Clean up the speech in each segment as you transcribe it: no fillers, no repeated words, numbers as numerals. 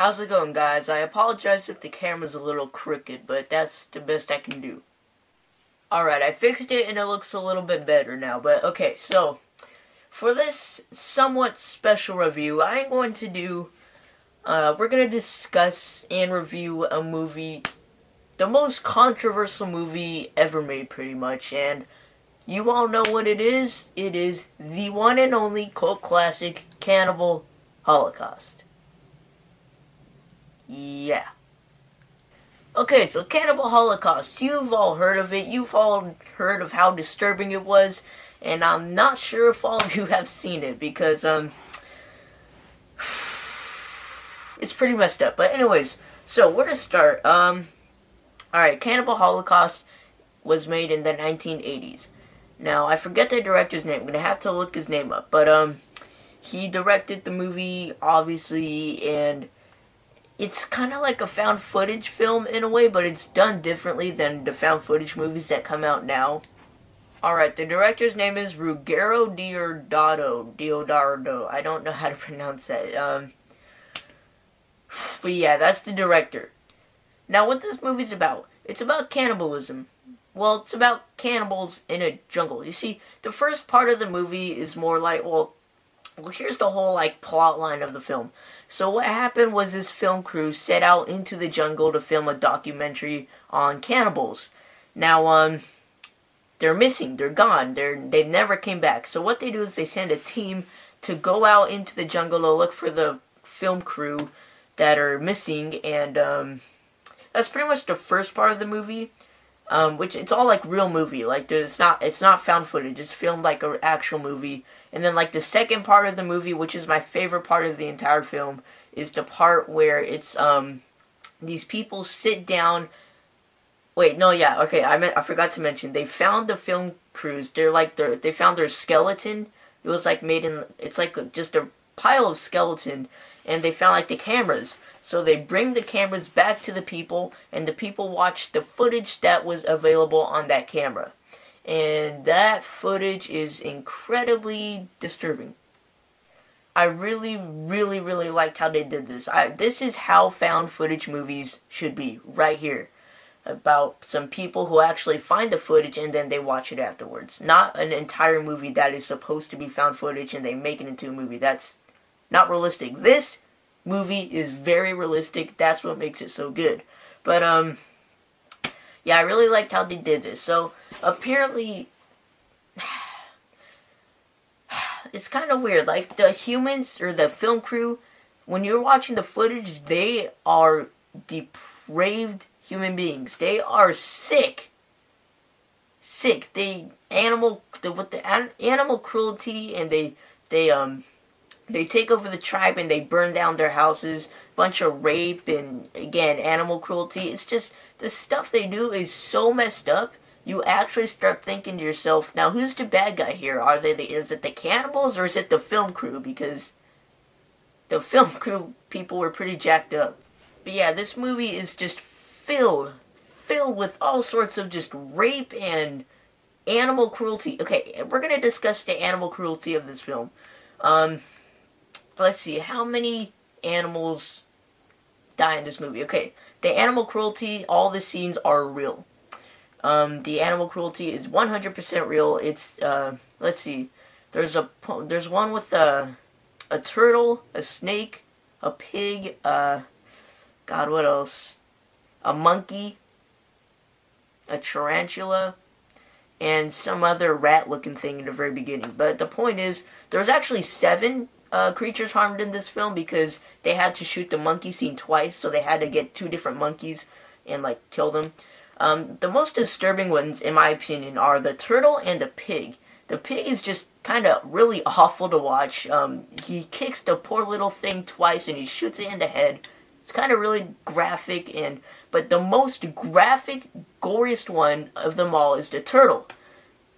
How's it going, guys? I apologize if the camera's a little crooked, but that's the best I can do. Alright, I fixed it and it looks a little bit better now, but okay, so for this somewhat special review, I'm going to do, we're going to discuss and review a movie, the most controversial movie ever made, pretty much, and you all know what it is. It is the one and only cult classic, Cannibal Holocaust. Yeah. Okay, so Cannibal Holocaust, you've all heard of it, you've all heard of how disturbing it was, and I'm not sure if all of you have seen it, because, it's pretty messed up. But anyways, so where to start? Alright, Cannibal Holocaust was made in the 1980s. Now, I forget the director's name, I'm gonna have to look his name up, but, he directed the movie, obviously, and it's kind of like a found footage film in a way, but it's done differently than the found footage movies that come out now. Alright, the director's name is Ruggero Deodato. I don't know how to pronounce that. But yeah, that's the director. Now, what this movie's about, it's about cannibalism. Well, it's about cannibals in a jungle. You see, the first part of the movie is more like, well, here's the whole, plot line of the film. So what happened was this film crew set out into the jungle to film a documentary on cannibals. Now, they're missing. They're gone. They never came back. So what they do is they send a team to go out into the jungle to look for the film crew that are missing. And, that's pretty much the first part of the movie. Which, it's all, real movie. It's not found footage. It's filmed like an actual movie. And then, the second part of the movie, which is my favorite part of the entire film, is the part where it's, these people sit down. Wait, no, yeah, okay, I forgot to mention, they found the film crews. They found their skeleton. It was, it's just a pile of skeleton. And they found, the cameras. So they bring the cameras back to the people, and the people watch the footage that was available on that camera. And that footage is incredibly disturbing. I really, really, really liked how they did this. This is how found footage movies should be, right here. About some people who actually find the footage and then they watch it afterwards. Not an entire movie that is supposed to be found footage and they make it into a movie. That's not realistic. This movie is very realistic. That's what makes it so good. But, yeah, I really liked how they did this. So, apparently, it's kind of weird. The humans, or the film crew, when you're watching the footage, they are depraved human beings. They are sick. Sick. With the animal cruelty, and they take over the tribe, and they burn down their houses. Bunch of rape, and, again, animal cruelty. It's just, the stuff they do is so messed up, you actually start thinking to yourself, now who's the bad guy here? Is it the cannibals or is it the film crew? Because the film crew people were pretty jacked up. But yeah, this movie is just filled with all sorts of just rape and animal cruelty. Okay, we're going to discuss the animal cruelty of this film. Let's see, how many animals die in this movie? Okay, the animal cruelty, all the scenes are real. The animal cruelty is 100% real. It's, let's see, there's one with a turtle, a snake, a pig, God, what else? A monkey, a tarantula, and some other rat-looking thing in the very beginning. But the point is, there's actually 7 creatures harmed in this film because they had to shoot the monkey scene twice, so they had to get 2 different monkeys and, kill them. The most disturbing ones, in my opinion, are the turtle and the pig. The pig is just kind of really awful to watch. He kicks the poor little thing twice and he shoots it in the head. It's kind of really graphic, but the most graphic, goriest one of them all is the turtle.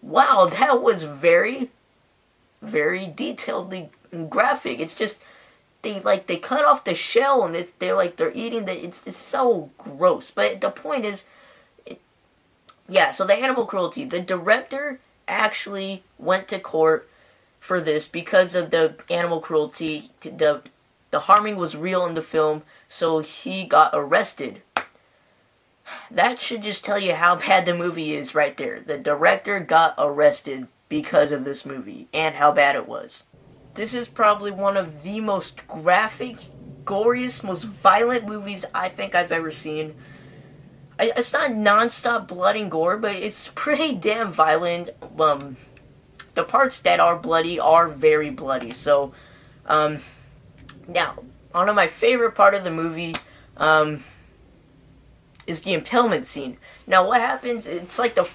Wow, that was very, very detailedly graphic. It's just, they cut off the shell and they're eating it's so gross. But the point is, yeah, so the animal cruelty. The director actually went to court for this because of the animal cruelty. the harming was real in the film, so he got arrested. That should just tell you how bad the movie is right there. The director got arrested because of this movie, and how bad it was. This is probably one of the most graphic, goriest, most violent movies I think I've ever seen. It's not non-stop blood and gore, but it's pretty damn violent. The parts that are bloody are very bloody. So, now, one of my favorite part of the movie, is the impalement scene. Now, what happens, it's like the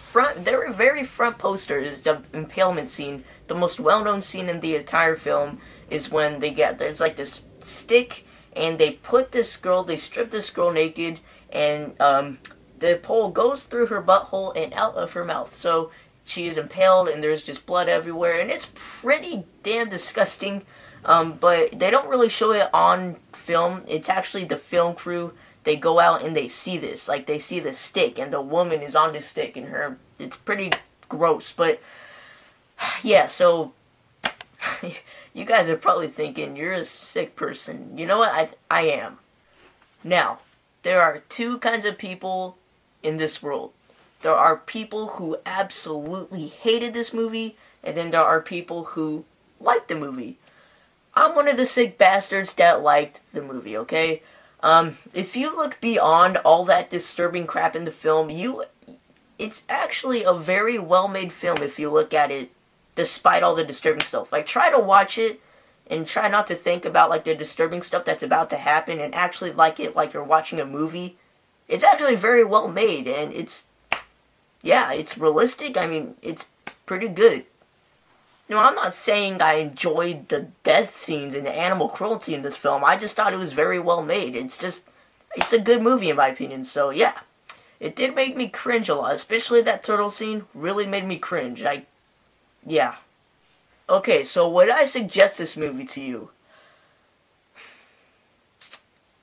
very front poster is the impalement scene. The most well-known scene in the entire film is when there's like this stick, and they strip this girl naked, and, the pole goes through her butthole and out of her mouth. So, she is impaled, and there's just blood everywhere, and it's pretty damn disgusting, but they don't really show it on film. It's actually the film crew. They go out and they see this. Like, they see the stick, and the woman is on the stick, and it's pretty gross, but, yeah, so, you guys are probably thinking, you're a sick person. You know what? I am. Now, there are two kinds of people in this world. There are people who absolutely hated this movie, and then there are people who liked the movie. I'm one of the sick bastards that liked the movie, okay? If you look beyond all that disturbing crap in the film, it's actually a very well-made film if you look at it, despite all the disturbing stuff. Like, try to watch it, and try not to think about, like, the disturbing stuff that's about to happen, and actually like it like you're watching a movie. It's actually very well-made, and it's realistic. I mean, it's pretty good. No, I'm not saying I enjoyed the death scenes and the animal cruelty in this film. I just thought it was very well made. It's a good movie in my opinion. So yeah, it did make me cringe a lot. Especially that turtle scene really made me cringe. Yeah. Okay, so would I suggest this movie to you?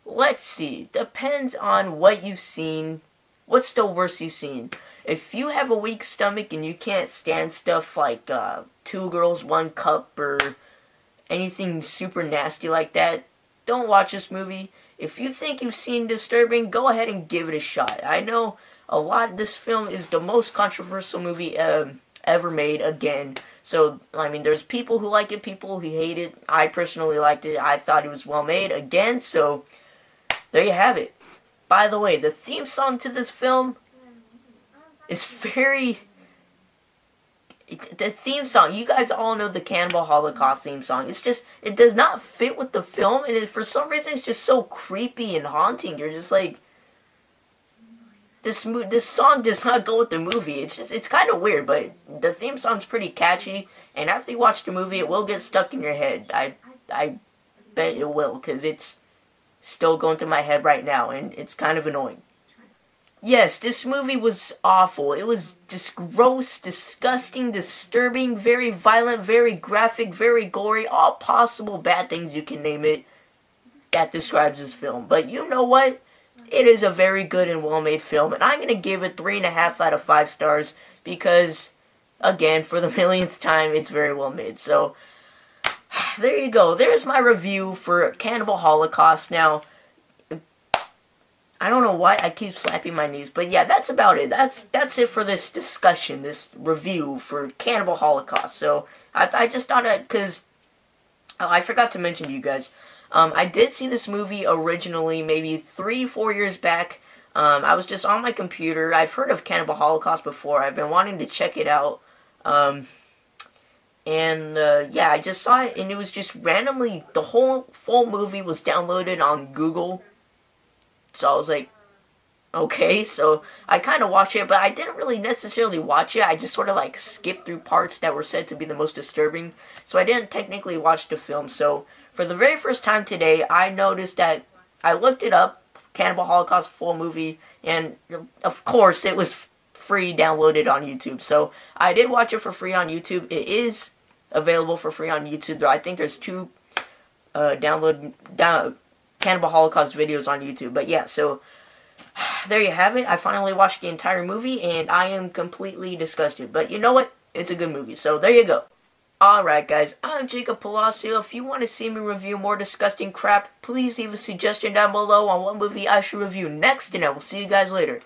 Let's see. Depends on what you've seen. What's the worst you've seen? If you have a weak stomach and you can't stand stuff like Two Girls, One Cup or anything super nasty like that, don't watch this movie. If you think you've seen disturbing, go ahead and give it a shot. I know this film is the most controversial movie ever made again. So, I mean, there's people who like it, people who hate it. I personally liked it. I thought it was well made again, so there you have it. By the way, the theme song to this film is the theme song, you guys all know the Cannibal Holocaust theme song. It's just, it does not fit with the film, and for some reason it's just so creepy and haunting. You're just like, this song does not go with the movie. It's kind of weird, but the theme song's pretty catchy, and after you watch the movie, it will get stuck in your head. I bet it will, because it's still going through my head right now, and it's kind of annoying. Yes, this movie was awful. It was just gross, disgusting, disturbing, very violent, very graphic, very gory, all possible bad things you can name it that describes this film. But you know what? It is a very good and well-made film, and I'm going to give it 3.5 out of 5 stars because, again, for the millionth time, it's very well made. So, there you go. There's my review for Cannibal Holocaust. Now, I don't know why I keep slapping my knees, but yeah, that's about it. That's it for this discussion, this review for Cannibal Holocaust. So, I just thought because I forgot to mention to you guys, I did see this movie originally maybe 3-4 years back. I was just on my computer. I've heard of Cannibal Holocaust before. I've been wanting to check it out. Yeah, I just saw it, and it was just randomly, the whole full movie was downloaded on Google. So I was like, okay, so I kind of watched it, but I didn't really necessarily watch it. I just sort of like skipped through parts that were said to be the most disturbing. So I didn't technically watch the film. So for the very first time today, I noticed that I looked it up, Cannibal Holocaust full movie, and of course it was free downloaded on YouTube. So I did watch it for free on YouTube. It is available for free on YouTube, though I think there's 2 Cannibal Holocaust videos on YouTube. But yeah, so there you have it. I finally watched the entire movie, and I am completely disgusted. But you know what? It's a good movie, so there you go. Alright guys, I'm Jacob Palacio. If you want to see me review more disgusting crap, please leave a suggestion down below on what movie I should review next, and I will see you guys later.